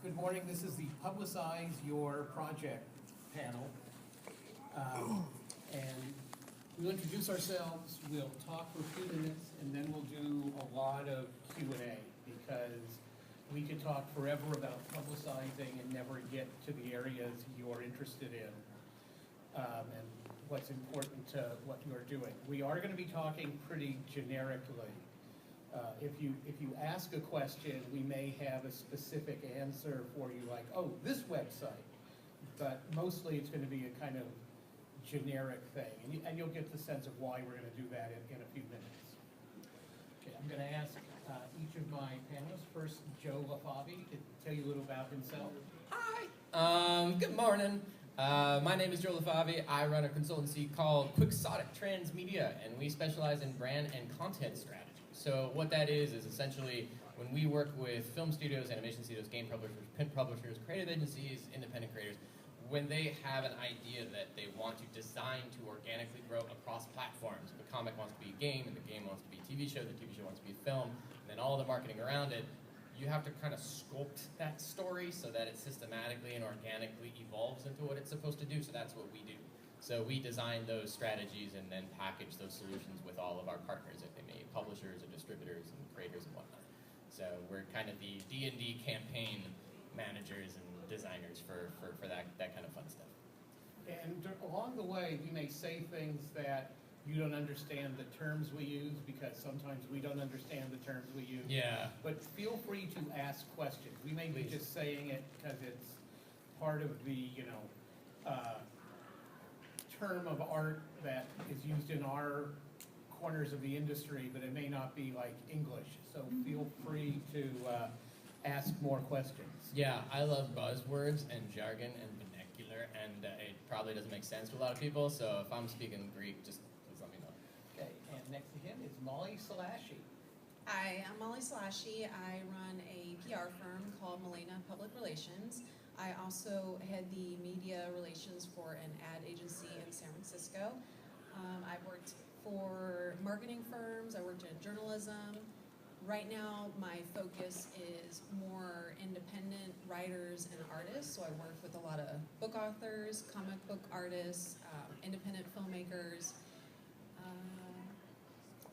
Good morning. This is the Publicize Your Project panel. And we'll introduce ourselves, we'll talk for a few minutes, and then we'll do a lot of Q&A because we could talk forever about publicizing and never get to the areas you're interested in and what's important to what you're doing. We are going to be talking pretty generically. If you ask a question, we may have a specific answer for you, like, oh, this website. But mostly it's going to be a kind of generic thing, and you'll get the sense of why we're going to do that in a few minutes. Okay, I'm going to ask each of my panelists, first Joe LeFav, to tell you a little about himself. Hi. Good morning. My name is Joe LeFav. I run a consultancy called Quixotic Transmedia, and we specialize in brand and content strategy. So what that is essentially when we work with film studios, animation studios, game publishers, print publishers, creative agencies, independent creators, when they have an idea that they want to design to organically grow across platforms, the comic wants to be a game, and the game wants to be a TV show, the TV show wants to be a film, and then all the marketing around it, you have to kind of sculpt that story so that it systematically and organically evolves into what it's supposed to do, so that's what we do. So we design those strategies and then package those solutions with all of our partners, if they may be publishers or distributors and creators and whatnot. So we're kind of the D&D campaign managers and designers for that kind of fun stuff. And along the way, we may say things that you don't understand the terms we use, because sometimes we don't understand the terms we use. Yeah. But feel free to ask questions. We may be just saying it because it's part of the, term of art that is used in our corners of the industry, but it may not be like English. So feel free to ask more questions. Yeah, I love buzzwords and jargon and vernacular, and it probably doesn't make sense to a lot of people, so if I'm speaking Greek, just please let me know. Okay, and next to him is Molly Celaschi. Hi, I'm Molly Celaschi. I run a PR firm called Milena Public Relations. I also head the media relations for an ad agency in San Francisco. I've worked for marketing firms. I worked in journalism. Right now, my focus is more independent writers and artists. So I work with a lot of book authors, comic book artists, independent filmmakers,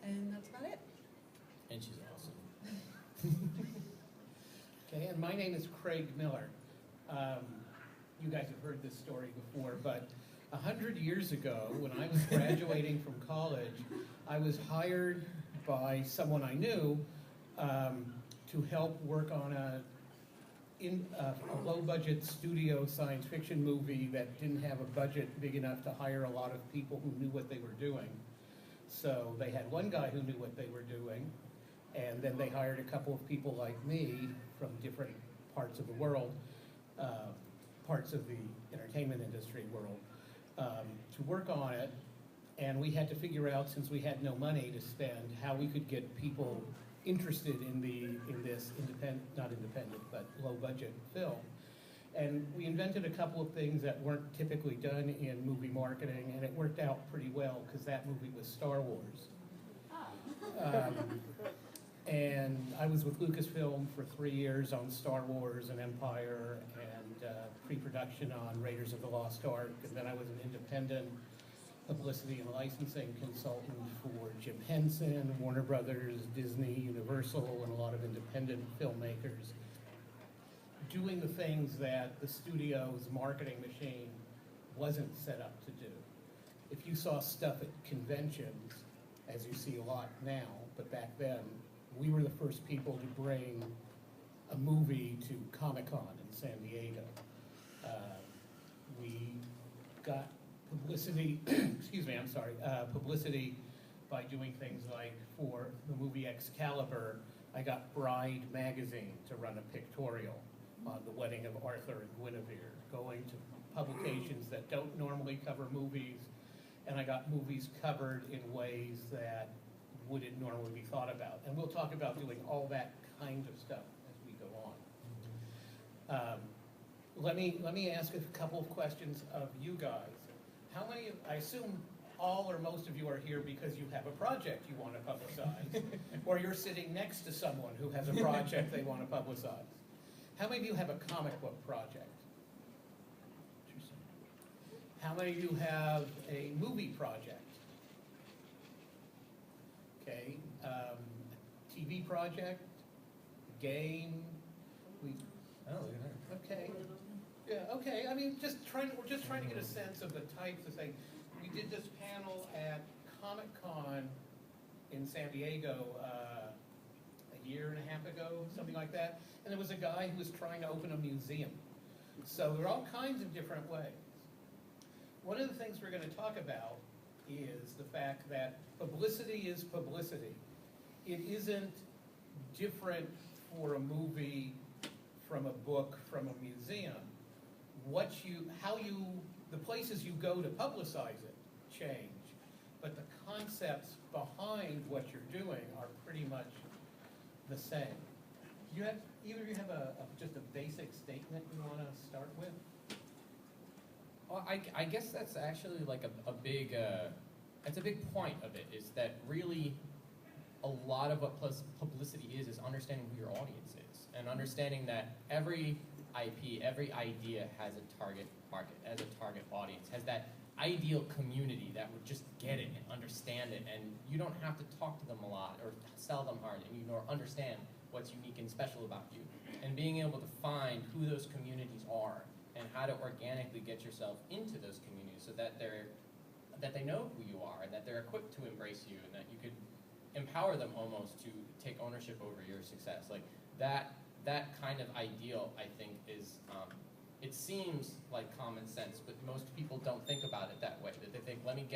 and that's about it. And she's awesome. Okay, and my name is Craig Miller. You guys have heard this story before, but 100 years ago, when I was graduating from college, I was hired by someone I knew to help work on a low-budget studio science fiction movie that didn't have a budget big enough to hire a lot of people who knew what they were doing. So they had one guy who knew what they were doing, and then they hired a couple of people like me from different parts of the world, parts of the entertainment industry world, to work on it. And we had to figure out, since we had no money to spend, how we could get people interested in this not independent, but low-budget film. And we invented a couple of things that weren't typically done in movie marketing, and it worked out pretty well because that movie was Star Wars. And I was with Lucasfilm for 3 years on Star Wars and Empire and pre-production on Raiders of the Lost Ark. And then I was an independent publicity and licensing consultant for Jim Henson, Warner Brothers, Disney, Universal, and a lot of independent filmmakers, doing the things that the studio's marketing machine wasn't set up to do. If you saw stuff at conventions, as you see a lot now, but back then, we were the first people to bring a movie to Comic-Con in San Diego. We got publicity, publicity by doing things like, for the movie Excalibur, I got Bride magazine to run a pictorial on the wedding of Arthur and Guinevere, going to publications that don't normally cover movies, and I got movies covered in ways that wouldn't normally be thought about. And we'll talk about doing all that kind of stuff as we go on. Let me ask a couple of questions of you guys. How many, I assume all or most of you are here because you have a project you want to publicize, or you're sitting next to someone who has a project they want to publicize. How many of you have a comic book project? How many of you have a movie project? Okay, TV project, game, Oh, look at that. okay. Yeah, okay, I mean, we're just trying to get a sense of the types of things. We did this panel at Comic-Con in San Diego a year and a half ago, something like that. And there was a guy who was trying to open a museum. So there are all kinds of different ways. One of the things we're going to talk about is the fact that publicity is publicity. It isn't different for a movie from a book from a museum. The places you go to publicize it change, but the concepts behind what you're doing are pretty much the same. Either of you have just a basic statement you want to start with? Well, I guess that's actually like a big, it's a big point of it, is that really a lot of what publicity is understanding who your audience is, and understanding that every IP, every idea has a target market, has a target audience, has that ideal community that would just get it and understand it, and you don't have to talk to them a lot or sell them hard, and you understand what's unique and special about you. And being able to find who those communities are and how to organically get yourself into those communities so that they know who you are and that they're equipped to embrace you and that you could empower them almost to take ownership over your success. Like that kind of ideal, I think, is, it seems like common sense, but most people don't think about it that way. That they think, let me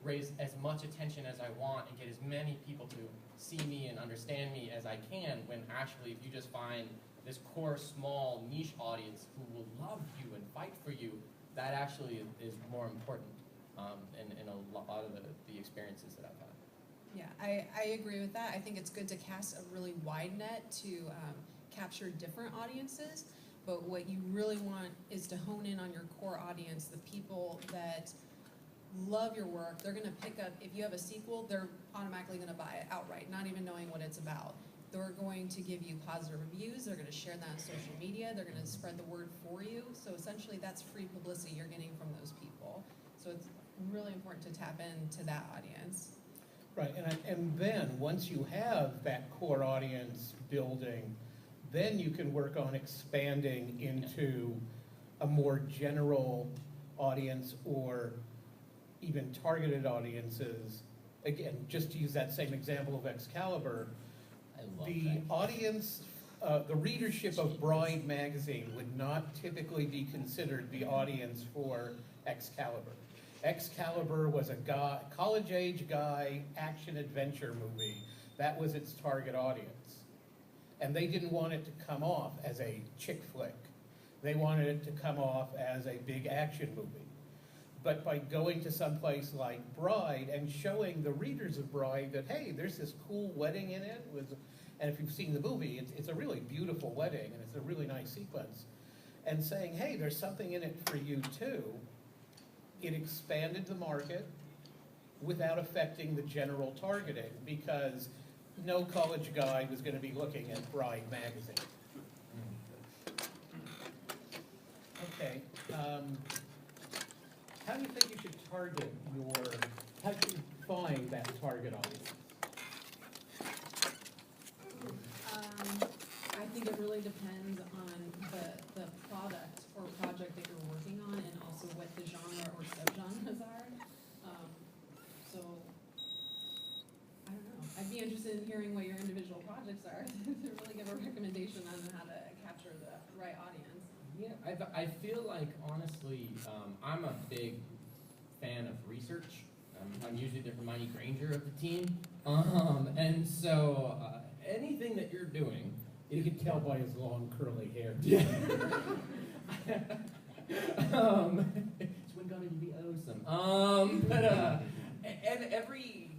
raise as much attention as I want and get as many people to see me and understand me as I can, when actually if you just find this core, small, niche audience who will love you and fight for you, that actually is more important in a lot of the experiences that I've had. Yeah, I agree with that. I think it's good to cast a really wide net to capture different audiences, but what you really want is to hone in on your core audience, the people that love your work. They're going to pick up, if you have a sequel, they're automatically going to buy it outright, not even knowing what it's about. They're going to give you positive reviews, they're going to share that on social media, they're going to spread the word for you. So essentially that's free publicity you're getting from those people. So it's really important to tap into that audience. Right, and then once you have that core audience building, then you can work on expanding into a more general audience or even targeted audiences. Again, just to use that same example of Excalibur, the audience, the readership of Bride magazine would not typically be considered the audience for Excalibur. Excalibur was a college-age guy action-adventure movie. That was its target audience. And they didn't want it to come off as a chick flick. They wanted it to come off as a big action movie. But by going to some place like Bride and showing the readers of Bride that, hey, there's this cool wedding in it, and if you've seen the movie, it's a really beautiful wedding, and it's a really nice sequence, and saying, hey, there's something in it for you too, it expanded the market without affecting the general targeting, because no college guy was going to be looking at Bride magazine. Okay. How do you think you should target how do you find that target audience? I think it really depends on the product or project that you're working on, and also what the genre or subgenres are. So, I don't know. I'd be interested in hearing what your individual projects are to really give a recommendation on how to capture the right audience. Yeah, I feel like, honestly, I'm a big fan of research. I'm usually the Hermione Granger of the team. And so anything that you're doing, You can tell by his long curly hair. yeah. It's going to be awesome. And every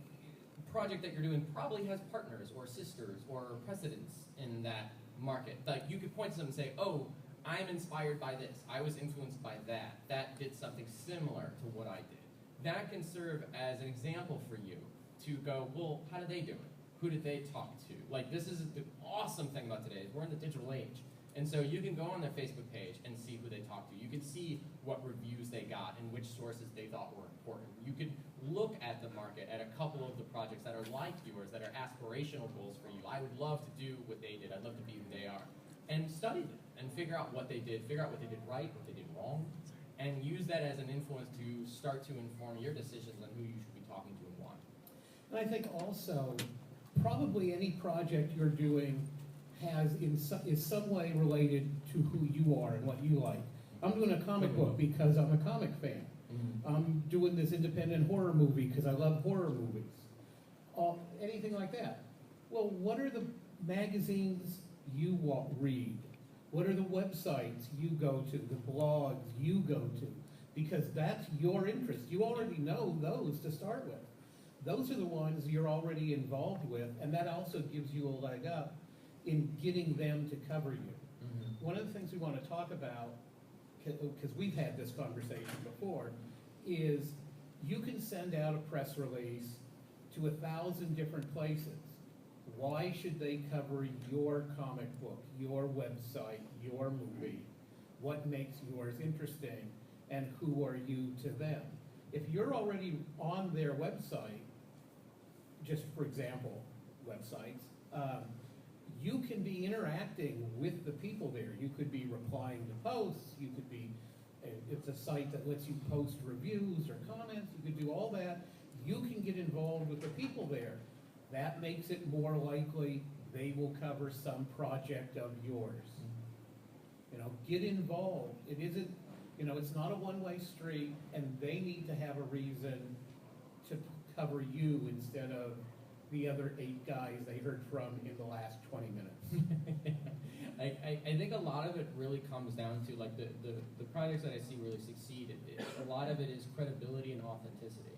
project that you're doing probably has partners or sisters or precedents in that market. Like, you could point to them and say, oh, I'm inspired by this. I was influenced by that. That did something similar to what I did. That can serve as an example for you to go, well, how did they do it? Who did they talk to? Like, this is the awesome thing about today is we're in the digital age. And so you can go on their Facebook page and see who they talked to. You can see what reviews they got and which sources they thought were important. You could look at the market, at a couple of the projects that are like yours, that are aspirational goals for you. I would love to do what they did. I'd love to be who they are. And study them and figure out what they did, figure out what they did right, what they did wrong, and use that as an influence to start to inform your decisions on who you should be talking to and why. And I think also, probably any project you're doing is some way related to who you are and what you like. I'm doing a comic book because I'm a comic fan. I'm doing this independent horror movie because I love horror movies. Anything like that. Well, what are the magazines you read? What are the websites you go to, the blogs you go to? Because that's your interest. You already know those to start with. Those are the ones you're already involved with, and that also gives you a leg up in getting them to cover you. One of the things we want to talk about, because we've had this conversation before, is you can send out a press release to 1,000 different places. Why should they cover your comic book, your website, your movie? What makes yours interesting, and who are you to them? If you're already on their website, just for example, websites, you can be interacting with the people there. You could be replying to posts, you could be, it's a site that lets you post reviews or comments, you could do all that. You can get involved with the people there. That makes it more likely they will cover some project of yours. Get involved. It isn't, it's not a one-way street, and they need to have a reason to cover you instead of the other 8 guys they heard from in the last 20 minutes. I think a lot of it really comes down to, like, the projects that I see really succeed, a lot of it is credibility and authenticity.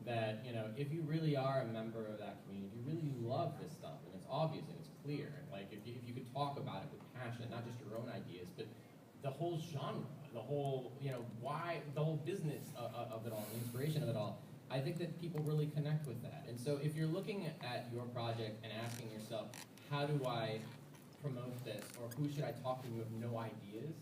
That, if you really are a member of that community, if you really love this stuff, and it's obvious and it's clear, like if you could talk about it with passion, not just your own ideas, but the whole genre, the whole, why, the whole business of it all, the inspiration of it all, I think that people really connect with that. And so if you're looking at your project and asking yourself, how do I promote this, or who should I talk to who have no ideas,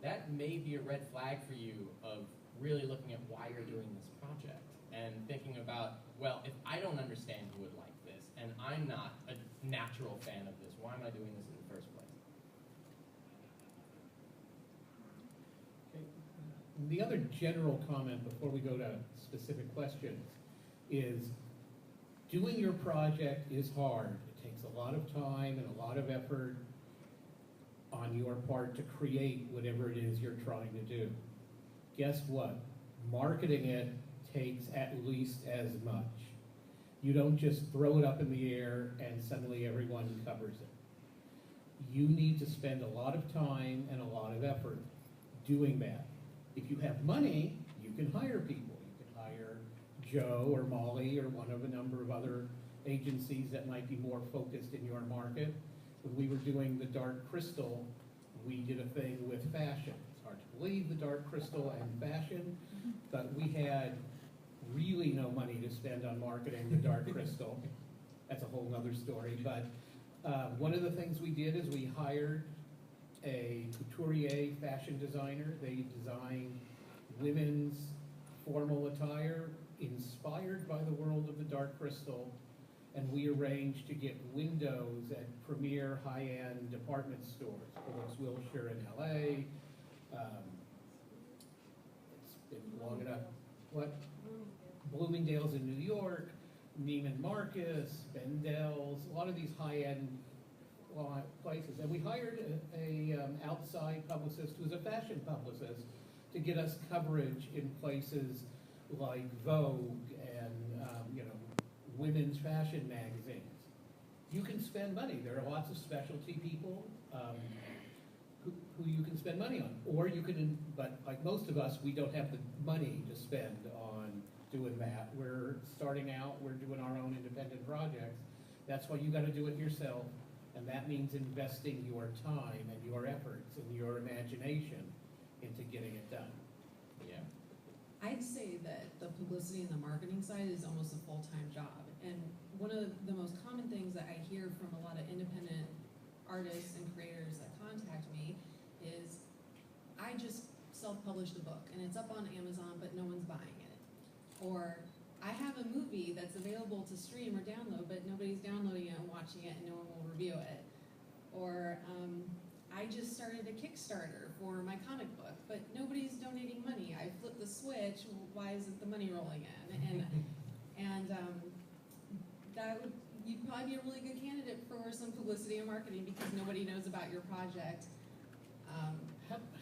that may be a red flag for you of really looking at why you're doing this project. And thinking about, well, if I don't understand who would like this, and I'm not a natural fan of this, why am I doing this in the first place? Okay. The other general comment before we go to specific questions is doing your project is hard. It takes a lot of time and a lot of effort on your part to create whatever it is you're trying to do. Guess what? Marketing it takes at least as much. You don't just throw it up in the air and suddenly everyone covers it. You need to spend a lot of time and a lot of effort doing that. If you have money, you can hire people. You can hire Joe or Molly or one of a number of other agencies that might be more focused in your market. When we were doing the Dark Crystal, we did a thing with fashion. It's hard to believe, the Dark Crystal and fashion, but we had really no money to spend on marketing the Dark Crystal. That's a whole other story. But one of the things we did is we hired a couturier fashion designer. They designed women's formal attire inspired by the world of the Dark Crystal. And we arranged to get windows at premier high-end department stores. Phillips Wilshire in LA. It's been long enough. What? Bloomingdale's in New York, Neiman Marcus, Bendel's, a lot of these high-end places. And we hired a outside publicist who was a fashion publicist to get us coverage in places like Vogue and women's fashion magazines. You can spend money. There are lots of specialty people who you can spend money on. Or you can, but like most of us, we don't have the money to spend on doing that. We're starting out, we're doing our own independent projects. That's why you got to do it yourself. And that means investing your time and your efforts and your imagination into getting it done. Yeah. I'd say that the publicity and the marketing side is almost a full-time job. And one of the most common things that I hear from a lot of independent artists and creators that contact me is, I just self-published a book and it's up on Amazon, but no one's buying it. Or I have a movie that's available to stream or download, but nobody's downloading it and watching it, and no one will review it. Or I just started a Kickstarter for my comic book, but nobody's donating money. I flipped the switch. Why isn't the money rolling in? And that would, you'd probably be a really good candidate for some publicity and marketing because nobody knows about your project.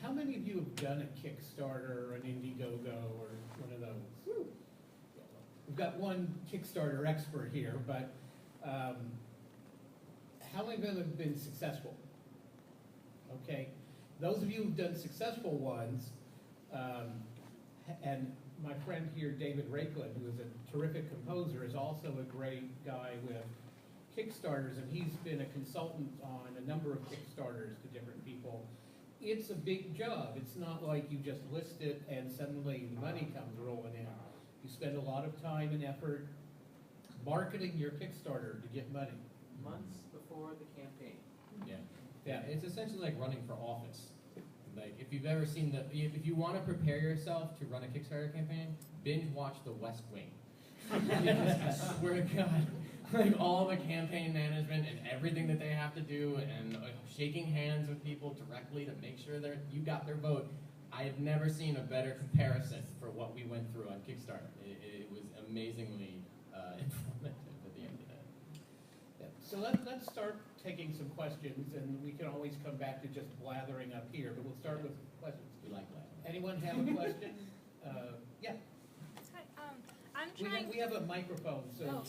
How many of you have done a Kickstarter or an Indiegogo or one of those? Woo. We've got one Kickstarter expert here, but how many of them have been successful? Okay, those of you who've done successful ones, and my friend here, David Rakeland, who is a terrific composer, is also a great guy with Kickstarters, and he's been a consultant on a number of Kickstarters to different people. It's a big job. It's not like you just list it and suddenly money comes rolling in. You spend a lot of time and effort marketing your Kickstarter to get money. Months before the campaign. Yeah, it's essentially like running for office. Like if you've ever seen if you want to prepare yourself to run a Kickstarter campaign, binge watch The West Wing. I swear to God, like all the campaign management and everything that they have to do, and shaking hands with people directly to make sure that you got their vote. I have never seen a better comparison for what we went through on Kickstarter. It was amazingly informative at the end of it. Yeah. So let's start taking some questions, and we can always come back to just blathering up here, but we'll start with questions. We like that. Anyone have a question? Yeah. Hi, I'm trying. We have a microphone, so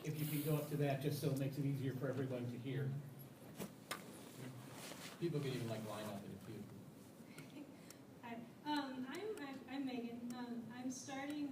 if you can go up to that, just so it makes it easier for everyone to hear. People could even like line up in a queue. Hi, I'm Megan. I'm starting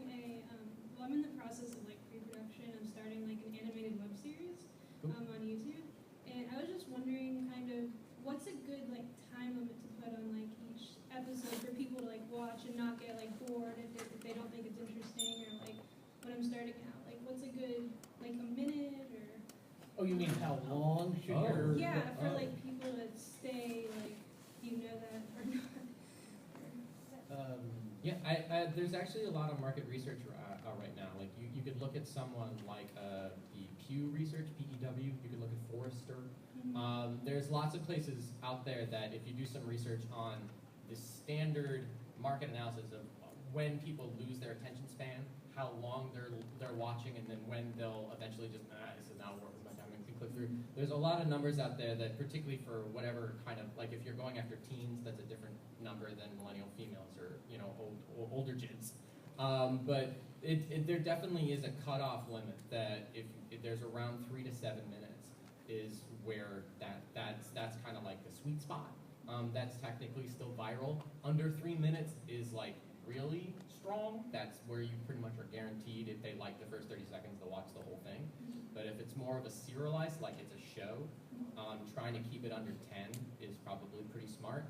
well, I'm in the process of like pre-production. I'm starting like an animated web series on YouTube, and I was just wondering, kind of, what's a good like time limit to put on like each episode for people to like watch and not get like bored if they don't think it's interesting, or like when I'm starting out, like what's a good like a minute or. Oh, you mean how long should your... Yeah, for like people that stay, like, do you know that or not? Yeah, there's actually a lot of market research right now. Like you could look at someone like the Pew Research, PEW. You could look at Forrester. Mm-hmm. There's lots of places out there that if you do some research on the standard market analysis of when people lose their attention span, how long they're watching, and then when they'll eventually just this is not worth my time and click through. There's a lot of numbers out there that, particularly for whatever kind of, like if you're going after teens, that's a different number than millennial females or older kids. But there definitely is a cutoff limit that if there's around 3 to 7 minutes is where that's kind of like the sweet spot. That's technically still viral. Under 3 minutes is like really strong. That's where you pretty much are guaranteed, if they like the first 30 seconds, they'll watch the whole thing. But if it's more of a serialized, like it's a show, trying to keep it under 10 is probably pretty smart.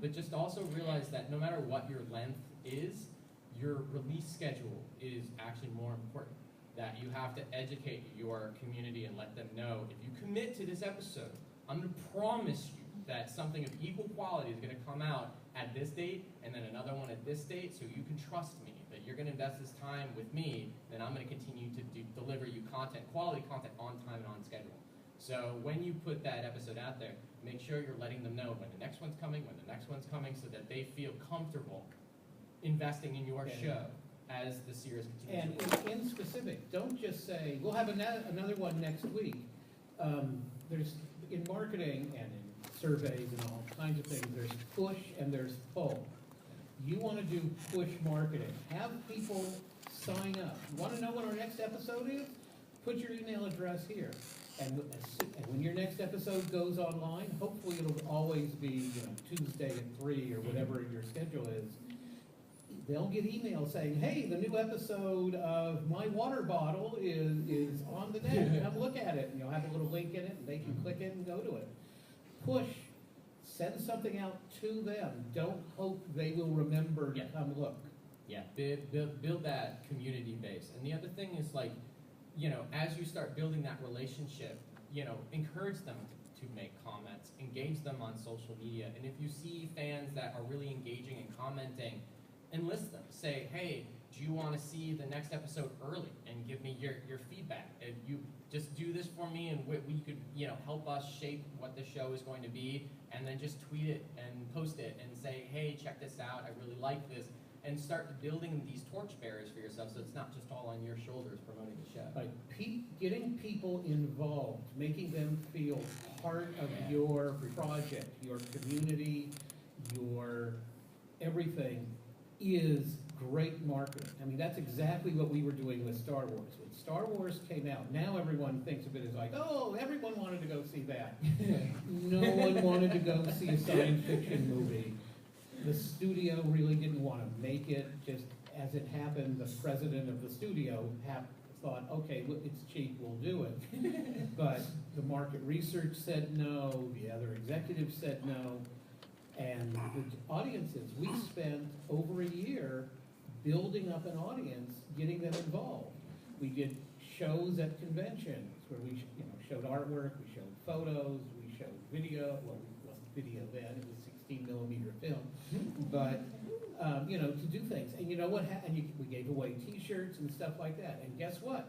But just also realize that no matter what your length is, your release schedule is actually more important. That you have to educate your community and let them know, if you commit to this episode, I'm going to promise you that something of equal quality is going to come out at this date, and then another one at this date, so you can trust me, that you're going to invest this time with me, then I'm going to continue to deliver you content, quality content, on time and on schedule. So when you put that episode out there, make sure you're letting them know when the next one's coming, so that they feel comfortable investing in your show as the series continues. And in specific, don't just say, we'll have another one next week. There's, in marketing and in surveys and all kinds of things, there's push and there's pull. You want to do push marketing. Have people sign up. You want to know when our next episode is? Put your email address here. And when your next episode goes online, hopefully it'll always be Tuesday at 3 or whatever your schedule is. They'll get emails saying, hey, the new episode of My Water Bottle is on the net. Come look at it. And you'll have a little link in it, and they can click it and go to it. Push. Send something out to them. Don't hope they will remember to come look. Yeah, build that community base. And the other thing is, like, as you start building that relationship, encourage them to make comments, engage them on social media. And if you see fans that are really engaging and commenting, enlist them. Say, hey, do you want to see the next episode early? And give me your feedback. If you just do this for me, and we could, help us shape what the show is going to be, and then just tweet it and post it and say, hey, check this out, I really like this, and start building these torchbearers for yourself so it's not just all on your shoulders promoting the show. Like getting people involved, making them feel part of your project, your community, your everything is great marketing. I mean, that's exactly what we were doing with Star Wars. When Star Wars came out, now everyone thinks of it as like, oh, everyone wanted to go see that. No one wanted to go see a science fiction movie. The studio really didn't want to make it. Just as it happened, the president of the studio thought, okay, it's cheap, we'll do it. But the market research said no, the other executives said no, and the audiences, we spent over a year building up an audience, getting them involved. We did shows at conventions where we showed artwork, we showed photos, we showed video. Well, it wasn't video then, it was 16mm film. But, to do things. And you know what happened? We gave away t-shirts and stuff like that. And guess what?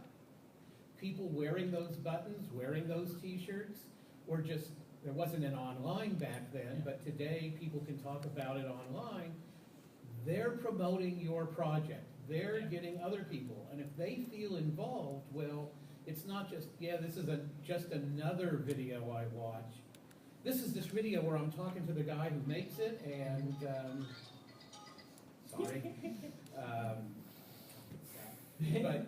People wearing those buttons, wearing those t-shirts, or just, there wasn't an online back then, but today people can talk about it online. They're promoting your project. They're getting other people. And if they feel involved, well, it's not just, this is just another video I watch. This is this video where I'm talking to the guy who makes it, and, sorry. But,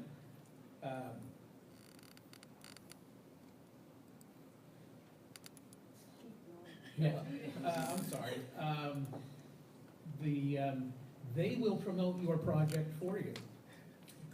I'm sorry. They will promote your project for you.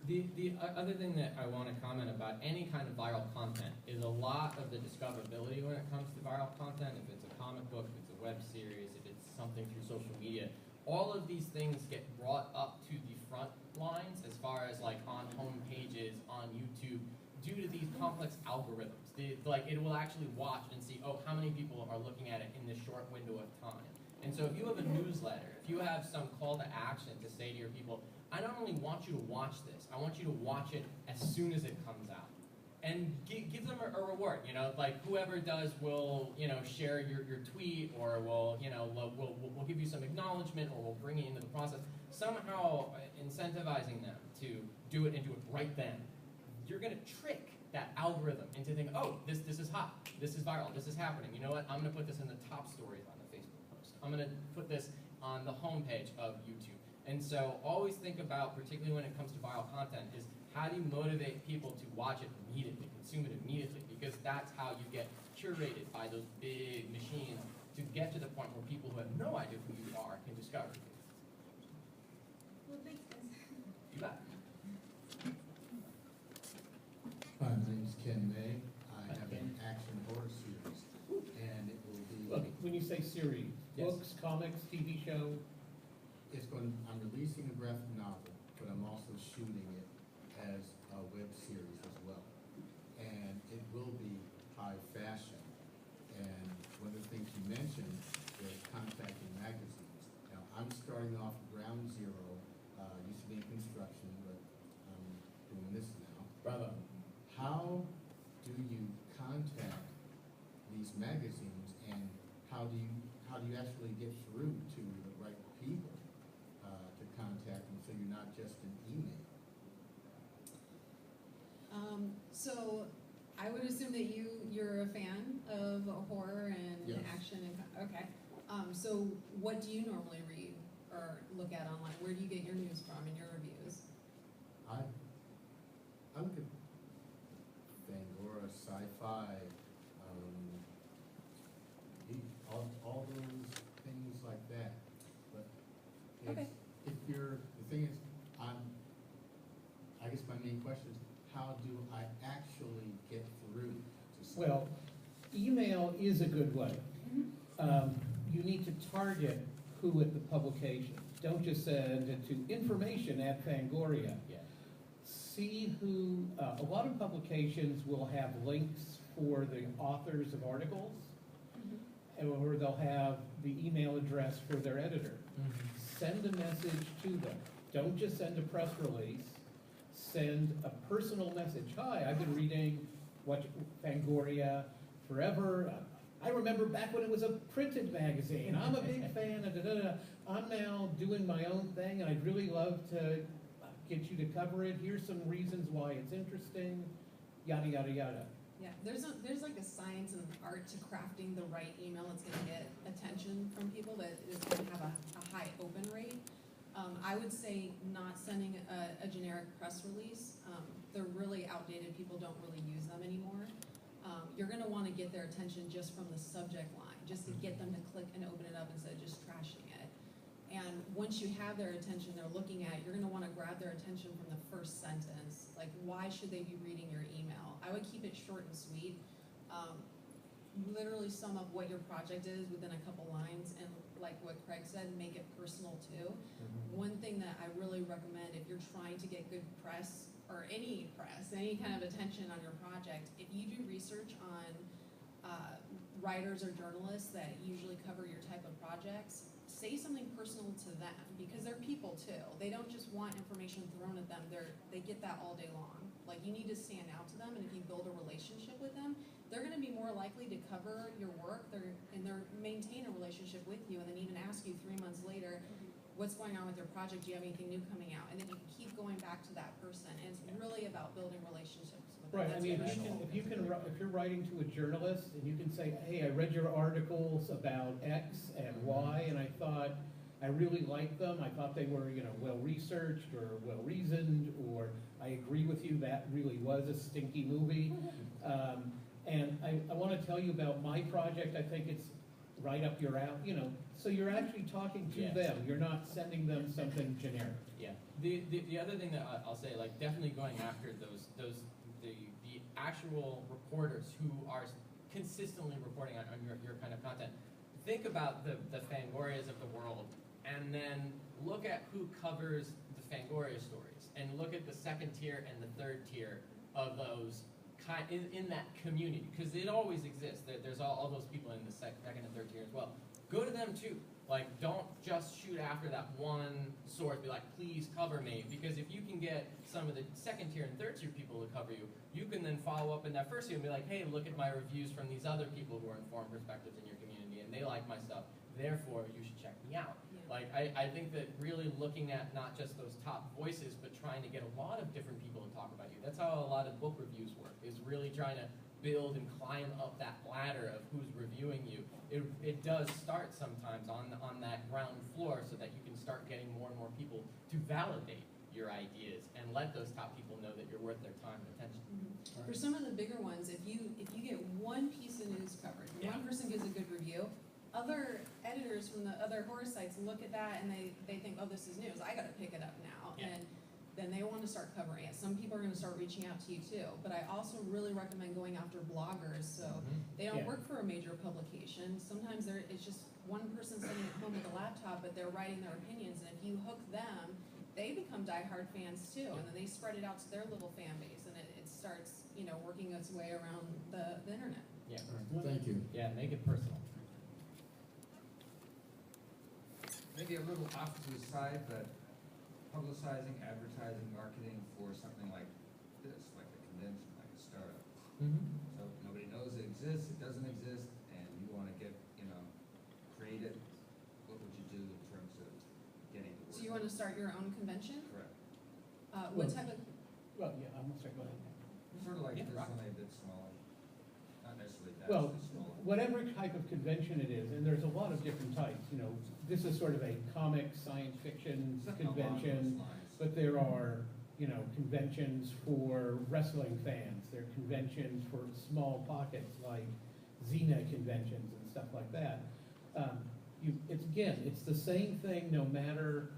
The other thing that I want to comment about any kind of viral content is a lot of the discoverability when it comes to viral content. If it's a comic book, if it's a web series, if it's something through social media, all of these things get brought up to the front lines as far as like on home pages, on YouTube, due to these complex algorithms. It will actually watch and see, oh, how many people are looking at it in this short window of time. And so if you have a newsletter, if you have some call to action to say to your people, I not only want you to watch this, I want you to watch it as soon as it comes out. And give them a reward, like whoever does will, share your tweet, or will give you some acknowledgement, or will bring you into the process. Somehow incentivizing them to do it and do it right then. You're gonna trick that algorithm into thinking, oh, this is hot, this is viral, this is happening. You know what, I'm gonna put this in the top stories on the Facebook post. I'm gonna put this on the homepage of YouTube. And so always think about, particularly when it comes to viral content, is how do you motivate people to watch it immediately, consume it immediately? Because that's how you get curated by those big machines to get to the point where people who have no idea who you are can discover you. Well, thanks, guys. You bet. Hi, my name is Ken May. I have an action horror series, and it will be. Look, when you say series, Yes. books, comics, TV show, I'm releasing a graphic novel, but I'm also shooting it as a web series as well. And it will be high fashion. And one of the things you mentioned is contacting magazines. Now, I'm starting off ground zero. Used to be in construction, but I'm doing this now. bravo. How do you contact these magazines, and how do you actually get through to the right people to contact them, so you're not just an email? So I would assume that you're a fan of horror and Yes. action and okay. So what do you normally read or look at online? Where do you get your news from and your reviews? I look at Fangora, sci-fi, all those things like that. But Okay. the thing is, I guess my main question is, how do I actually get through to someone? Well, email is a good way. You need to target who at the publication. Don't just send it to information@Fangoria. Yeah. See who, a lot of publications will have links for the authors of articles. or they'll have the email address for their editor. Send a message to them. Don't just send a press release. Send a personal message. Hi, I've been reading Fangoria forever. I remember back when it was a printed magazine. I'm a big fan of da-da-da. I'm now doing my own thing, and I'd really love to get you to cover it. Here's some reasons why it's interesting, yada, yada, yada. Yeah, there's like a science and art to crafting the right email that's gonna get attention from people, that is gonna have a high open rate. I would say not sending a generic press release. They're really outdated. People don't really use them anymore. You're gonna wanna get their attention just from the subject line, just to get them to click and open it up instead of just trashing it. And once you have their attention, they're looking at it, you're gonna wanna grab their attention from the first sentence. Like, why should they be reading your email? I would keep it short and sweet. Literally sum up what your project is within a couple lines, and like what Craig said, make it personal too. One thing that I really recommend if you're trying to get good press, or any press, any kind of attention on your project, if you do research on writers or journalists that usually cover your type of projects, say something personal to them, because they're people too. They don't just want information thrown at them. They get that all day long. Like, you need to stand out to them, and if you build a relationship with them, they're going to be more likely to cover your work and maintain a relationship with you, and then even ask you 3 months later, what's going on with your project? Do you have anything new coming out? And then you keep going back to that person. And it's really about building relationships with them. Right, I That's mean, crucial. if you're writing to a journalist and you can say, hey, I read your articles about X and Y, and I thought I really liked them. I thought they were, well-researched or well-reasoned, or I agree with you, that really was a stinky movie. And I want to tell you about my project. I think it's right up your alley, so you're actually talking to them. You're not sending them something generic. Yeah. The other thing that I'll say, like, definitely going after the actual reporters who are consistently reporting on your kind of content. Think about the Fangorias of the world, and then look at who covers the Fangoria stories, and look at the second tier and the third tier of those in that community, because it always exists. There's all those people in the second and third tier as well. Go to them too. Like, don't just shoot after that one source. Be like, please cover me, because if you can get some of the second tier and third tier people to cover you, you can then follow up in that first tier and be like, hey, look at my reviews from these other people who are informed perspectives in your community, and they like my stuff. Therefore, you should check me out. Yeah. Like, I think that really looking at not just those top voices, but trying to get a lot of different people to talk about you. That's how a lot of book reviews work, is really trying to build and climb up that ladder of who's reviewing you. It does start sometimes on that ground floor, so that you can start getting more and more people to validate your ideas and let those top people know that you're worth their time and attention. For some of the bigger ones, if you get one piece of news coverage, one person gives a good review, other editors from the other horror sites look at that and they think, oh, this is news, I gotta pick it up now. Yeah. And then they want to start covering it. Some people are going to start reaching out to you too. But I also really recommend going after bloggers. So they don't work for a major publication. Sometimes it's just one person sitting at home with a laptop, but they're writing their opinions. And if you hook them, they become diehard fans too. And then they spread it out to their little fan base, and it starts, working its way around the internet. Yeah. All right, thank you. Yeah, make it personal. Maybe a little off to the side, but publicizing, advertising, marketing for something like this, like a convention, like a startup. So nobody knows it exists, it doesn't exist, and you want to get, create it. What would you do in terms of getting the word? So you want to start your own convention? Correct. What type of? Well, yeah, I'm sorry, go ahead. Sort of like Yeah, this, rock. only a bit smaller. Not necessarily Well, vastly smaller. whatever type of convention it is, and there's a lot of different types, this is sort of a comic science fiction Something along those convention, lines. but there are, conventions for wrestling fans, there are conventions for small pockets like Xena conventions and stuff like that. It's the same thing no matter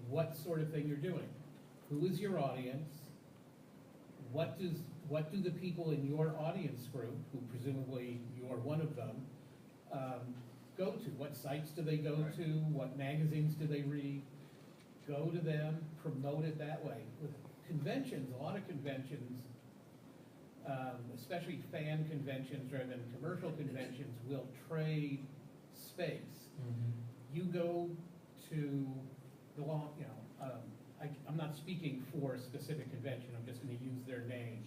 what sort of thing you're doing. Who is your audience? What do the people in your audience group, who presumably you're one of them, go to? What sites do they go to? What magazines do they read? Go to them, promote it that way. With conventions, a lot of conventions, especially fan conventions rather than commercial conventions, will trade space. You go to the long, I'm not speaking for a specific convention, I'm just gonna use their name.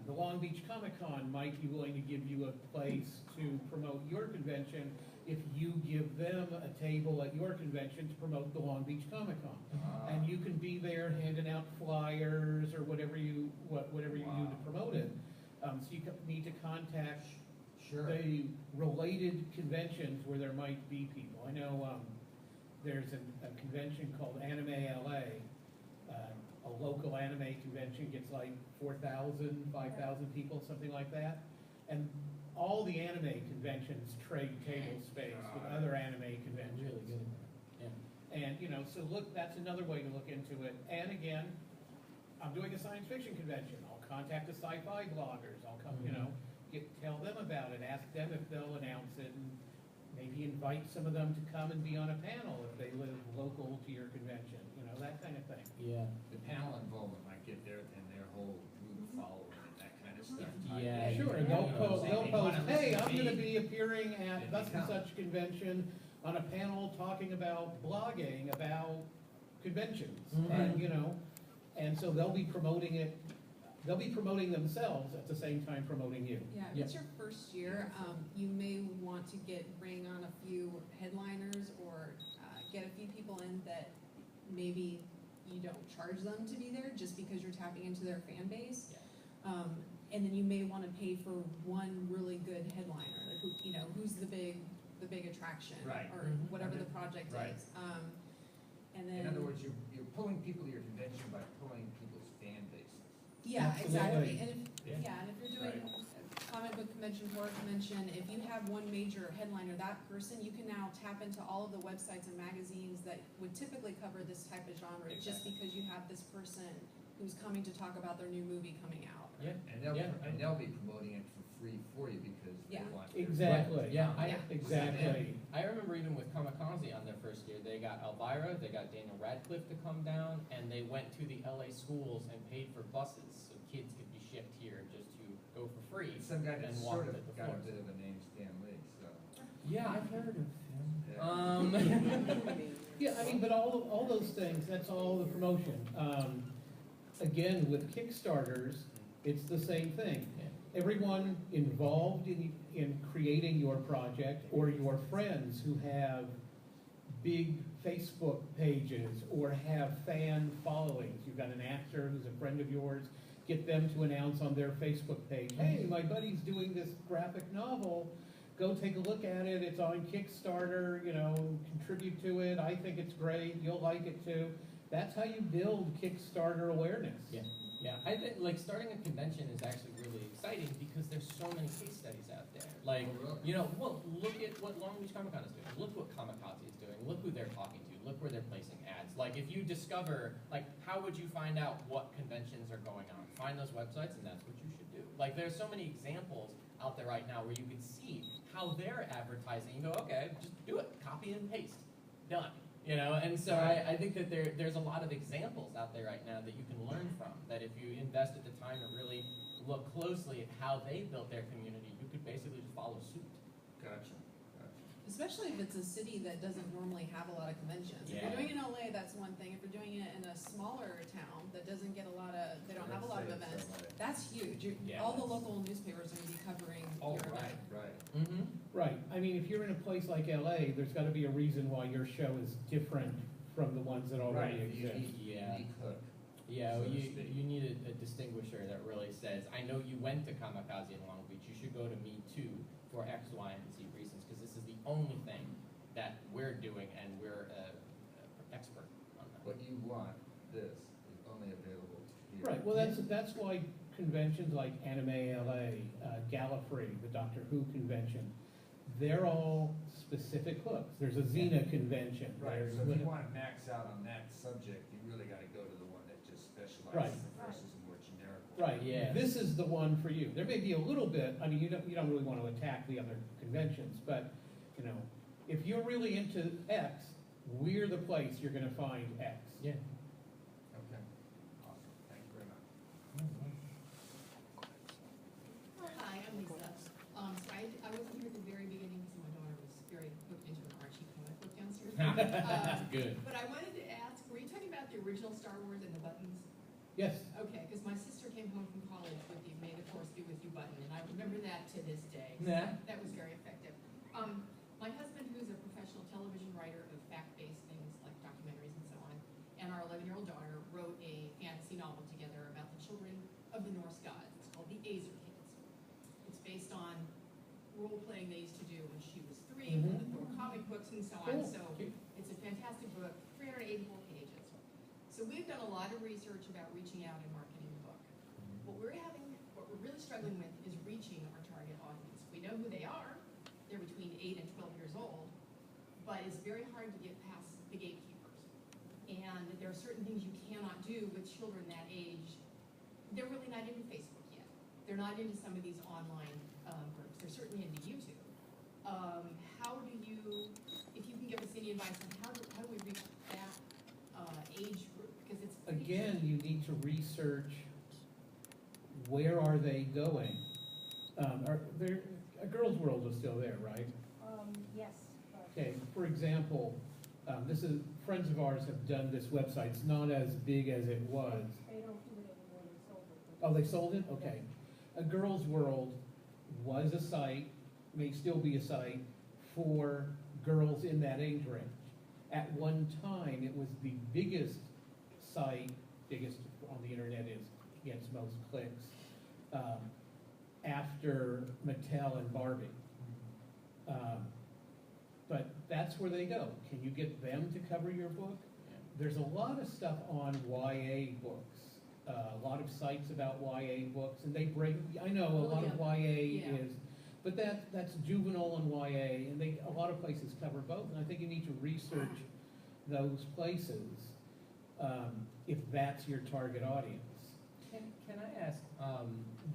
The Long Beach Comic Con might be willing to give you a place to promote your convention if you give them a table at your convention to promote the Long Beach Comic Con. And you can be there handing out flyers or whatever you do to promote it. So you need to contact Sure. the related conventions where there might be people. I know there's a convention called Anime LA. A local anime convention gets like 4,000, 5,000 people, something like that. And all the anime conventions trade table space with other anime conventions. Really good. Yeah. And, so look, that's another way to look into it. And again, I'm doing a science fiction convention. I'll contact the sci-fi bloggers. I'll come, tell them about it, ask them if they'll announce it, and maybe invite some of them to come and be on a panel if they live local to your convention, that kind of thing. Yeah. The panel involvement might get their whole group following and that kind of stuff. Yeah. Sure, Yeah. they'll post, hey, I'm Listen to gonna me. be appearing at Then thus you and come. such convention on a panel talking about blogging about conventions. Mhm. And so they'll be promoting it, they'll be promoting themselves at the same time promoting you. Yeah, if it's your first year, you may want to bring on a few headliners or get a few people in that maybe you don't charge them to be there just because you're tapping into their fan base. And then you may want to pay for one really good headliner, who's the big attraction, Right. or whatever the project Right. is. And then In other words, you're pulling people to your convention by pulling people's fan bases. yeah, exactly. Absolutely. And if you're doing a comic book convention, horror convention, if you have one major headliner, that person, you can now tap into all of the websites and magazines that would typically cover this type of genre, just because you have this person who's coming to talk about their new movie coming out. Yeah. And they'll be promoting it for free for you because they Yeah. want. Exactly. Yeah, Exactly. I remember even with Kamikaze on their first year, they got Elvira, they got Daniel Radcliffe to come down, and they went to the LA schools and paid for buses so kids could be shipped here just to go for free. Some guy that and sort walk of at the got a floors. bit of a name, Stan Lee, so. Yeah, I've heard of him. Yeah. Yeah, but all those things, that's all the promotion. Again, with Kickstarters, it's the same thing. Everyone involved in creating your project, or your friends who have big Facebook pages or have fan followings. You've got an actor who's a friend of yours, get them to announce on their Facebook page, hey, my buddy's doing this graphic novel, go take a look at it, it's on Kickstarter, contribute to it, I think it's great, you'll like it too. That's how you build Kickstarter awareness. Yeah, I think starting a convention is actually really exciting because there's so many case studies out there. Look at what Long Beach Comic Con is doing. Look what Kamikaze is doing. Look who they're talking to. Look where they're placing ads. If you discover, how would you find out what conventions are going on? Find those websites, and that's what you should do. There's so many examples out there right now where you can see how they're advertising. You go, okay, just do it. Copy and paste. Done. And so I think that there's a lot of examples out there right now that you can learn from, that if you invested the time to really look closely at how they built their community, you could basically just follow suit. Gotcha. Especially if it's a city that doesn't normally have a lot of conventions. If you're Yeah. doing it in LA, that's one thing. If you're doing it in a smaller town that doesn't get they don't have a lot of events, that's huge. Yeah. All the local newspapers are going to be covering Oh, your event. right. Mm-hmm. Right, if you're in a place like LA, there's gotta be a reason why your show is different from the ones that already exist. Unique hook. Yeah, So to you speak. need a distinguisher that really says, I know you went to Kamikaze in Long Beach, you should go to me too for X, Y, and Z reasons, because this is the only thing that we're doing, and we're expert on that. What you want, this, is only available here. Right, well, that's why conventions like Anime LA, Gallifrey, the Doctor Who convention, they're all specific hooks. There's a Xena convention. Right, There's so if you want to max out on that subject, you really got to go to the one that just Right. specializes versus a more generic one. Right, Yeah. this is the one for you. There may be a little bit, you don't really want to attack the other conventions, but, if you're really into X, we're the place you're gonna find X. Yeah. Okay, awesome, thank you very much. Good. But I wanted to ask, were you talking about the original Star Wars and the buttons? Yes, Okay, because my sister came home from college with the May the Force be with you button, and I remember that to this day. So Yeah. That was very effective. My husband, who's a professional television writer of fact-based things like documentaries and so on, and our 11-year-old daughter wrote a fantasy novel together about the children of the Norse gods. It's called The Aesir Kids. It's based on role-playing they used to do when she was 3, when the Thor comic books and so on. Cool. So it's a fantastic book, 384 pages. So we've done a lot of research about reaching out and marketing the book. What we're really struggling with is reaching our target audience. We know who they are. They're between 8 and 12 years old, but it's very hard to get past the gatekeepers. And there are certain things you cannot do with children that age. They're really not into Facebook yet. They're not into some of these online groups. They're certainly into YouTube. How do you, if you can give us any advice on how do we reach that age group? Because it's pretty again, you need to research where are they going. A Girls World is still there, right? Yes. But Okay, for example, this is, friends of ours have done this website. It's not as big as it was. they don't do it anymore, they sold it. Oh, they sold it? Okay. A Girls World was a site, may still be a site, for girls in that age range. At one time, it was the biggest site, biggest on the internet is, gets most clicks, after Mattel and Barbie. But that's where they go. Can you get them to cover your book? There's a lot of stuff on YA books, a lot of sites about YA books, and they break, I know a lot of YA is, but that's juvenile and YA, and a lot of places cover both, and I think you need to research those places if that's your target audience. Can I ask,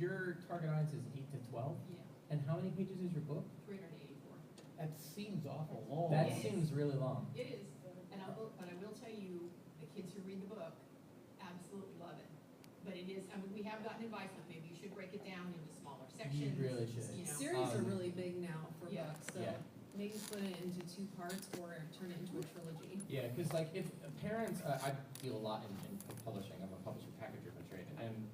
your target audience is 8 to 12? Yeah, And how many pages is your book? 384. That seems awful long. That Yes. seems really long. It is, but I will tell you, the kids who read the book absolutely love it. But it is, I mean, we have gotten advice that maybe you should break it down into smaller sections. really should. You know. Series are really big now for Yeah. books, so Yeah. maybe split it into 2 parts or turn it into a trilogy. Yeah, because like if parents, I deal a lot in publishing. I'm a publisher packager by trade, and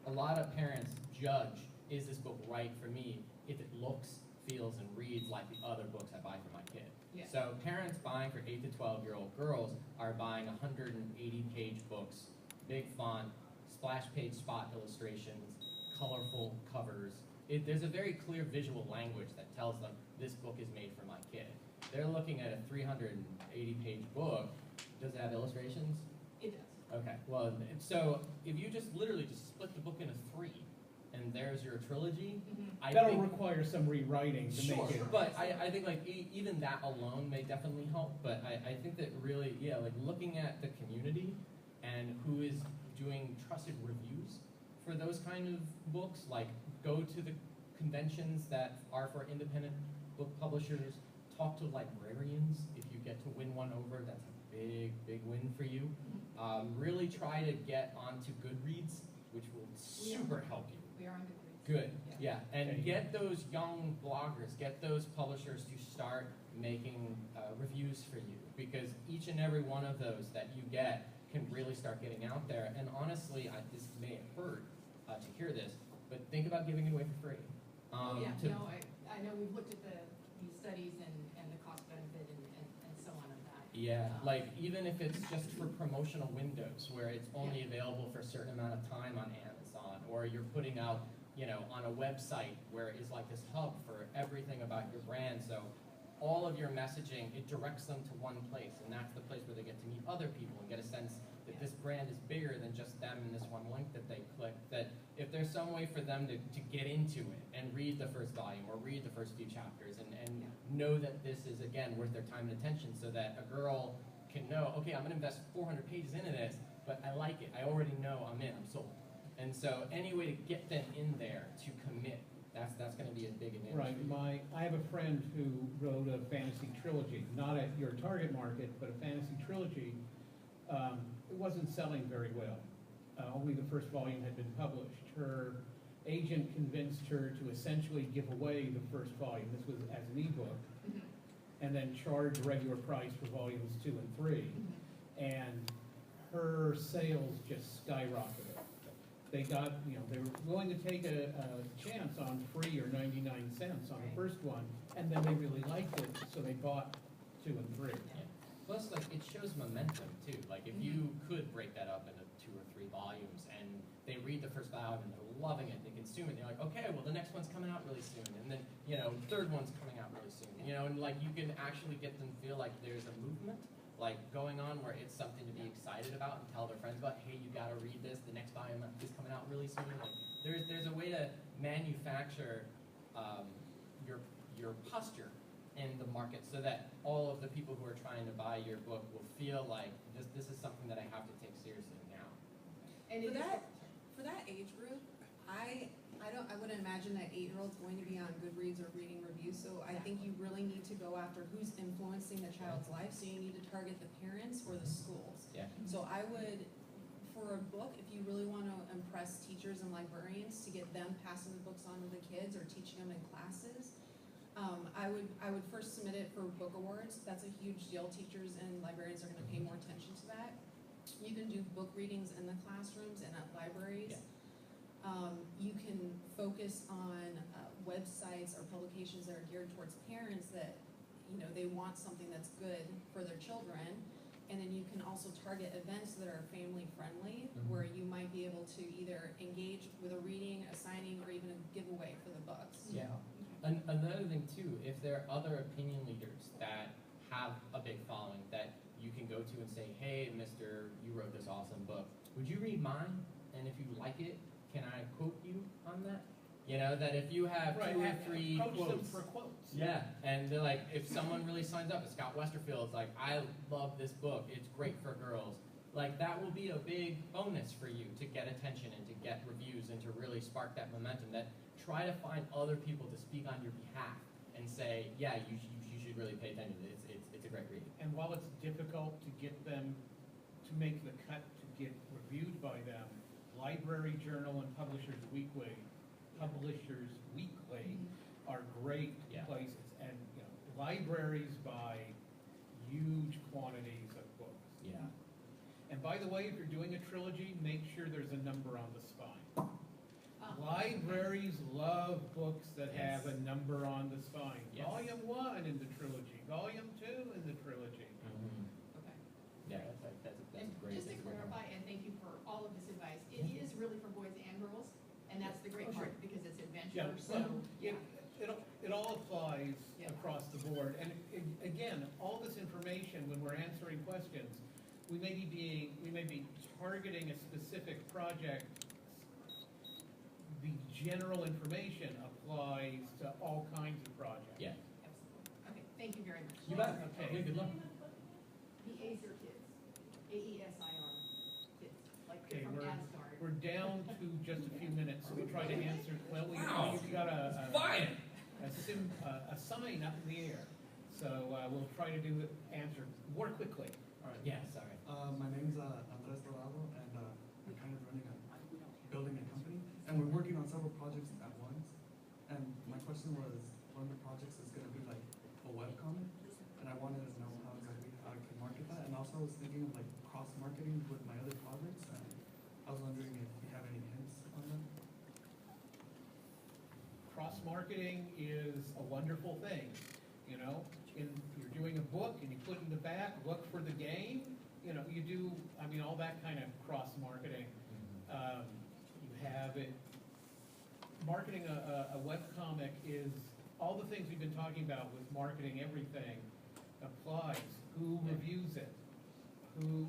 a lot of parents judge, is this book right for me if it looks, feels, and reads like the other books I buy for my kid. Yeah. So parents buying for 8 to 12-year-old girls are buying 180-page books, big font, splash page spot illustrations, colorful covers. There's a very clear visual language that tells them this book is made for my kid. They're looking at a 380-page book. Does it have illustrations? It does. Okay, well, so if you just literally just split the book into 3, and there's your trilogy, I That'll think, require some rewriting to sure, make it. but I think like even that alone may definitely help, but I think that really, yeah, like looking at the community and who is doing trusted reviews for those kind of books, like go to the conventions that are for independent book publishers, talk to librarians. If you get to win one over, that's a big win for you. Really try to get onto Goodreads, which will super help you. We are on Goodreads. Good, Yeah. yeah, and get those young bloggers, get those publishers to start making reviews for you, because each and every one of those that you get can really start getting out there. And honestly, this may hurt to hear this, but think about giving it away for free. Yeah, to- no, I know we've looked at these studies and the cost benefit and so on of that. Yeah, like even if it's just for promotional windows where it's only available for a certain amount of time on Amazon, or you're putting out, on a website where it's like this hub for everything about your brand. So all of your messaging, it directs them to one place, and that's the place where they get to meet other people and get a sense that this brand is bigger than just them and this one link that they click. That if there's some way for them to get into it and read the first volume or read the first few chapters and know that this is, again, worth their time and attention, so that a girl can know, okay, I'm going to invest 400 pages into this, but I like it. I already know I'm in. I'm sold. And so any way to get them in there to commit, that's going to be a big advantage. Right, I have a friend who wrote a fantasy trilogy, not at your target market, but a fantasy trilogy. It wasn't selling very well. Only the first volume had been published. Her agent convinced her to essentially give away the first volume. This was as an ebook. and then charge regular price for volumes 2 and 3. And her sales just skyrocketed. They got, they were willing to take a chance on free or 99 cents on the first one, and then they really liked it, so they bought 2 and 3. Yeah. Plus, like, it shows momentum too. Like, if you could break that up into 2 or 3 volumes, and they read the first volume and they're loving it, they consume it, they're like, okay, well, the next one's coming out really soon, and then, third one's coming out really soon, and like, you can actually get them feel like there's a movement, like, going on where it's something to be excited about and tell their friends about, hey, you gotta read this, the next volume is coming out really soon. Like, there's a way to manufacture your posture in the market so that all of the people who are trying to buy your book will feel like this is something that I have to take seriously now. And For that age group, I wouldn't imagine that 8-year-old's going to be on Goodreads or reading reviews, so I think you really need to go after who's influencing the child's life, so you need to target the parents or the schools. Yeah. So I would, for a book, if you really want to impress teachers and librarians to get them passing the books on to the kids or teaching them in classes, I would first submit it for book awards. That's a huge deal. Teachers and librarians are going to pay more attention to that. You can do book readings in the classrooms and at libraries. Yeah. You can focus on websites or publications that are geared towards parents that, they want something that's good for their children. And then you can also target events that are family friendly, where you might be able to either engage with a reading, a signing, or even a giveaway for the books. Yeah. Another thing too, if there are other opinion leaders that have a big following that you can go to and say, hey, mister, you wrote this awesome book. Would you read mine? And if you like it, can I quote you on that? That if you have 2 or 3 approach them quotes. for quotes. Yeah, and they're like, if someone really signs up, Scott Westerfield's like, I love this book, it's great for girls. Like, that will be a big bonus for you to get attention and to get reviews and to really spark that momentum. That try to find other people to speak on your behalf and say, yeah, you should really pay attention. It's a great read. And while it's difficult to get them to make the cut to get reviewed by them, Library Journal and Publishers Weekly are great places. And libraries buy huge quantities of books. Yeah. And by the way, if you're doing a trilogy, make sure there's a number on the spine. Libraries love books that have a number on the spine. Yes. Volume 1 in the trilogy, Volume 2 in the trilogy. Okay. Yeah, that's And great. just to clarify, and thank you for all of this advice, it is really for boys and girls, and that's the great part, because it's adventure, so, yeah. It all applies Yeah. across the board. And again, all this information, when we're answering questions, we may be targeting a specific project. The general information applies to all kinds of projects. Yeah. Absolutely. Okay, thank you very much. You bet. Okay. Good luck. The Aesir kids, AESIR kids, like Okay, from Asgard. we're down to just a few minutes, so we'll try to answer. Well, we've got a sign up in the air, so we'll try to answer more quickly. All right. Yeah, sorry. My name's Andres Dorado, and I'm kind of building a company, and we're working on several projects at once. And my question was, one of the projects is going to be like a webcomic, and I wanted to know how exactly I can market that. And also, I was thinking of like cross-marketing with my other projects, and I was wondering if you have any hints on that. Cross-marketing is a wonderful thing, you're doing a book and you put in the back, look for the game, you do, all that kind of cross-marketing. You have it, marketing a webcomic is, all the things we've been talking about with marketing everything applies. Who reviews it? Who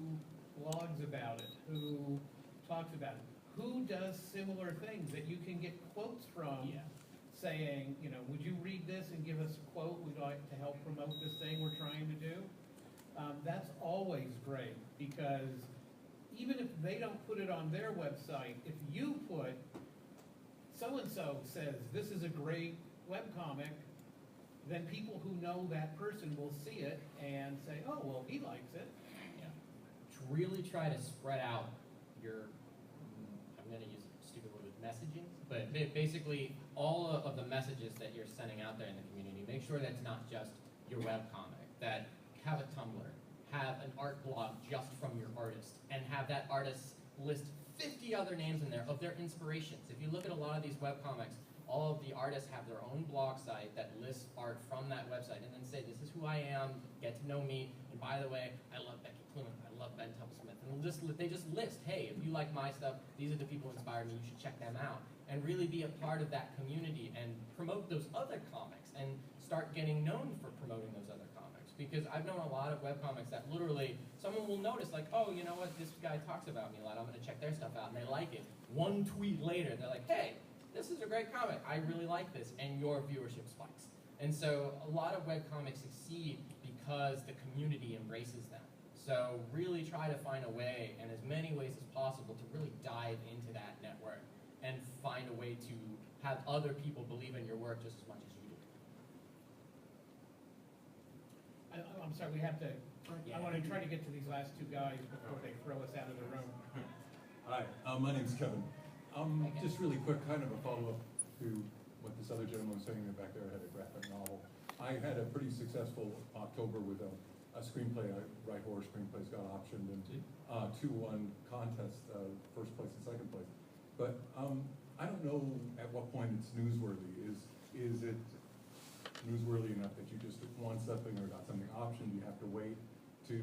blogs about it? Who talks about it? Who does similar things that you can get quotes from? Yeah. Saying, would you read this and give us a quote? We'd like to help promote this thing we're trying to do. That's always great, because even if they don't put it on their website, if you put, so-and-so says this is a great webcomic, then people who know that person will see it and say, oh, well, he likes it. Yeah. Really try to spread out your, I'm going to use a stupid word with messaging, but basically all of the messages that you're sending out there in the community, make sure that's not just your webcomic, that have a Tumblr, have an art blog just from your artist, and have that artist list 50 other names in there of their inspirations. If you look at a lot of these webcomics, all of the artists have their own blog site that lists art from that website, and then say, this is who I am, get to know me, and by the way, I love Becky Cloonan, I love Ben Temple-Smith. And they just list, hey, if you like my stuff, these are the people who inspire me, you should check them out. And really be a part of that community and promote those other comics and start getting known for promoting those other comics. Because I've known a lot of webcomics that literally, someone will notice like, oh, you know what, this guy talks about me a lot, I'm gonna check their stuff out, and they like it. One tweet later, they're like, hey, this is a great comic, I really like this, and your viewership spikes. And so a lot of webcomics succeed because the community embraces them. So really try to find a way, and as many ways as possible, to really dive into that network and find a way to have other people believe in your work just as much as you do. I'm sorry, we have to, I want to try to get to these last two guys before they throw us out of the room. Hi, my name's Kevin. Just really quick, kind of a follow-up to what this other gentleman was saying back there. I had a graphic novel. I had a pretty successful October with a screenplay. I write horror screenplays, got optioned in 2-1 contest, first place and second place. But I don't know at what point it's newsworthy. Is it newsworthy enough that you just won something or got something optioned? You have to wait to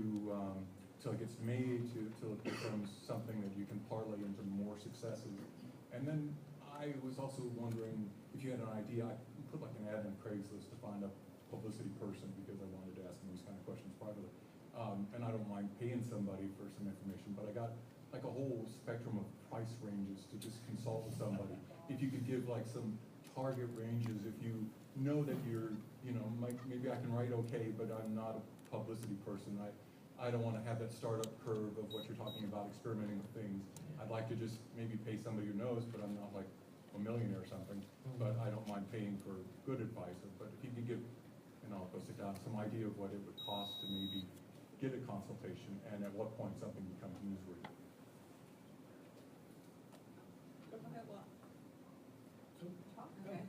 till it gets made, till it becomes something that you can parlay into more successes. And then I was also wondering if you had an idea. I put like an ad on Craigslist to find a publicity person because I wanted to ask them these kind of questions privately. And I don't mind paying somebody for some information, but I got like a whole spectrum of price ranges to just consult with somebody. If you could give like some target ranges, if you know that you're, you know, maybe I can write okay, but I'm not a publicity person. I don't want to have that startup curve of what you're talking about, experimenting with things. I'd like to just maybe pay somebody who knows, but I'm not like a millionaire or something. But I don't mind paying for good advice. But if you could give, and I'll post it down, some idea of what it would cost to maybe get a consultation, and at what point something becomes newsworthy. Okay.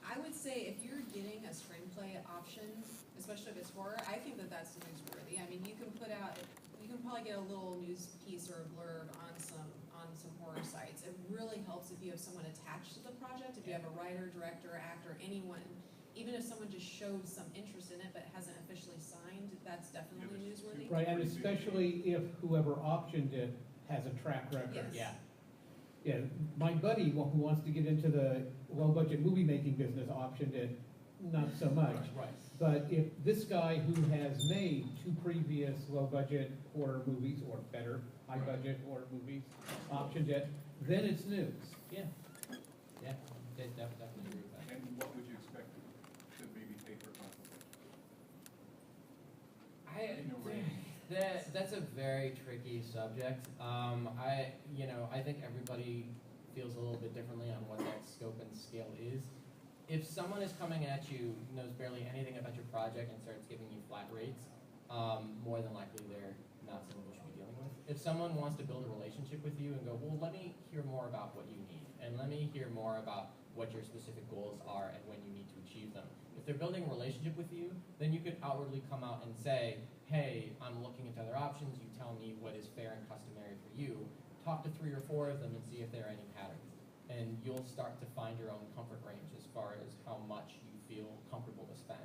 I would say if you're getting a screenplay option, especially if it's horror, I think that that's newsworthy. I mean, you can probably get a little news piece or a blurb on some horror sites. It really helps if you have someone attached to the project, if you have a writer, director, actor, anyone. Even if someone just showed some interest in it but hasn't officially signed, that's definitely newsworthy. Right, and especially if whoever optioned it has a track record. Yes. Yeah. Yeah, my buddy who wants to get into the low-budget movie-making business optioned it, not so much. Right. But if this guy who has made 2 previous low-budget horror movies, or better, high-budget horror movies, optioned it, then it's news. Yeah. Yeah, definitely agree with that. And what would you expect to maybe pay for a That's a very tricky subject. I think everybody feels a little bit differently on what that scope and scale is. If someone is coming at you, knows barely anything about your project and starts giving you flat rates, more than likely they're not someone you should be dealing with. If someone wants to build a relationship with you and go, well, let me hear more about what you need, and let me hear more about what your specific goals are and when you need to achieve them. If they're building a relationship with you, then you could outwardly come out and say, hey, I'm looking into other options, you tell me what is fair and customary for you, talk to 3 or 4 of them and see if there are any patterns. And you'll start to find your own comfort range as far as how much you feel comfortable to spend.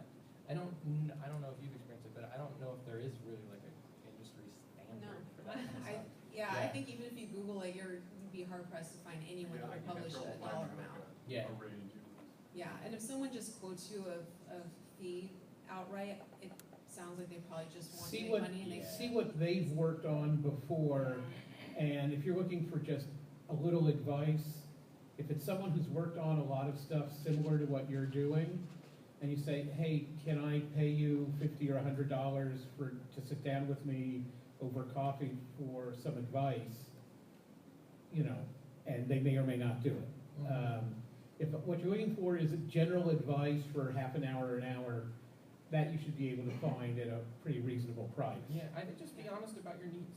I don't know if you've experienced it, but I don't know if there is really like an industry standard for that kind of stuff. I think even if you Google it, you'd be hard pressed to find anyone that would publish a dollar amount. Yeah. Yeah, and if someone just quotes you a fee outright, it sounds like they probably just want to make money and See what they've worked on before, and if you're looking for just a little advice, if it's someone who's worked on a lot of stuff similar to what you're doing, and you say, hey, can I pay you $50 or $100 to sit down with me over coffee for some advice, and they may or may not do it. If what you're looking for is general advice for half an hour or an hour, that you should be able to find at a pretty reasonable price. Yeah, I think just be honest about your needs.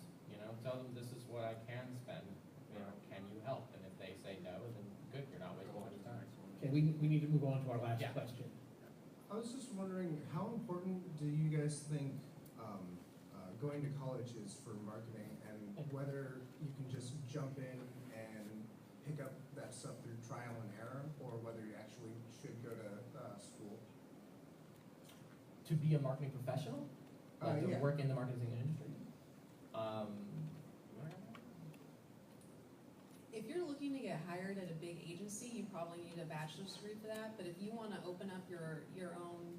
Tell them this is what I can spend. Can you help? And if they say no, then good, you're not wasting much time. Okay, we need to move on to our last question. I was just wondering, how important do you guys think going to college is for marketing, and whether you can just jump in and pick up that stuff through trial and error, or whether you actually should go to school? To be a marketing professional? Like to Yeah. work in the marketing industry? If you're looking to get hired at a big agency, you probably need a bachelor's degree for that. But if you want to open up your own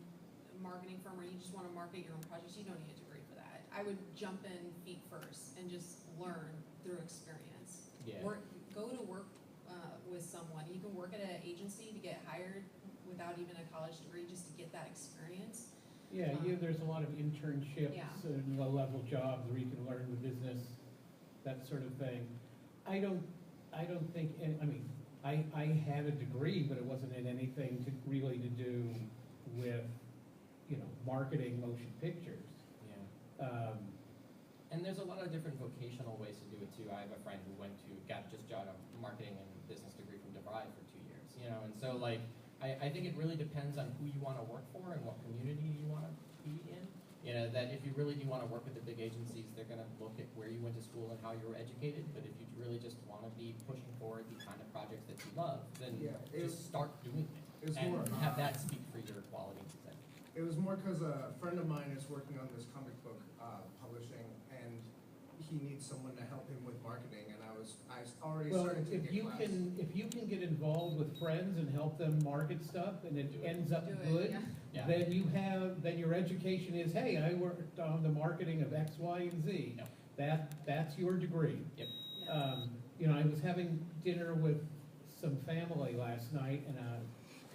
marketing firm, or you just want to market your own projects, you don't need a degree for that. I would jump in feet first and just learn through experience. Yeah. Go to work with someone. You can work at an agency to get hired without even a college degree, just to get that experience. Yeah, there's a lot of internships Yeah. and low-level jobs where you can learn the business, that sort of thing. I don't think, I had a degree, but it wasn't in anything really to do with, marketing motion pictures. Yeah. And there's a lot of different vocational ways to do it too. I have a friend who got a marketing and business degree from DeVry for 2 years, and so like, I think it really depends on who you want to work for and what community you want to be in. That if you really do want to work with the big agencies, they're going to look at where you went to school and how you were educated. But if you really just want to be pushing forward the kind of projects that you love, then just start doing it and have that speak for your qualities. It was more because a friend of mine is working on this comic book publishing, and he needs someone to help him with marketing, and I already started to if you can get involved with friends and help them market stuff, and it ends up good, Yeah. then your education is, hey, I worked on the marketing of X, Y, and Z. Yep. That's your degree. Yep. I was having dinner with some family last night, and a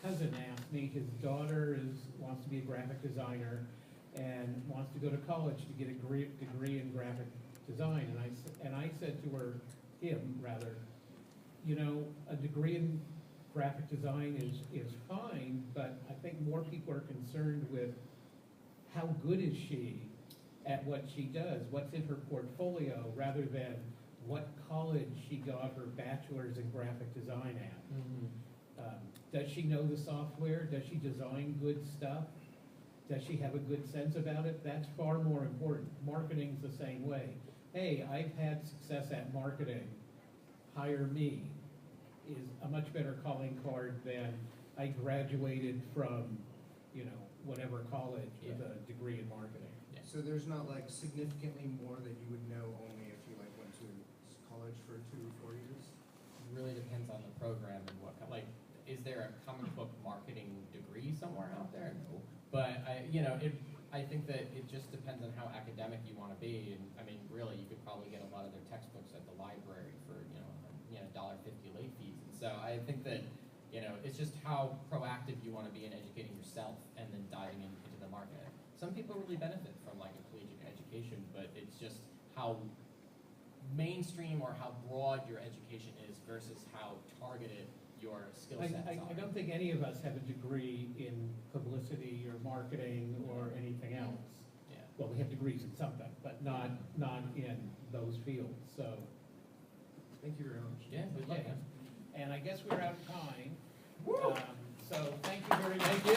cousin asked me, his daughter wants to be a graphic designer and wants to go to college to get a degree in graphic design. And I said to him, a degree in graphic design is fine, but I think more people are concerned with how good is she at what she does, what's in her portfolio, rather than what college she got her bachelor's in graphic design at. Mm-hmm. Does she know the software? Does she design good stuff? Does she have a good sense about it? That's far more important. Marketing's the same way. Hey, I've had success at marketing, hire me, is a much better calling card than I graduated from, whatever college with a degree in marketing. Yeah. So there's not like significantly more that you would know only if you went to college for 2 or 4 years? It really depends on the program and is there a comic book marketing degree somewhere out there? No. But I think that it just depends on how academic you want to be. And really, you could probably get a lot of their textbooks at the library for $1.50 late fees. And so I think that it's just how proactive you want to be in educating yourself and then diving into the market. Some people really benefit from like a collegiate education, but it's just how mainstream or how broad your education is versus how targeted your skill sets are. I don't think any of us have a degree in publicity or marketing or anything else. Yeah. Well, we have degrees in something, but not in those fields, so. Thank you very much. Yeah, good luck, man. And I guess we're out of time. So thank you very much. Thank you.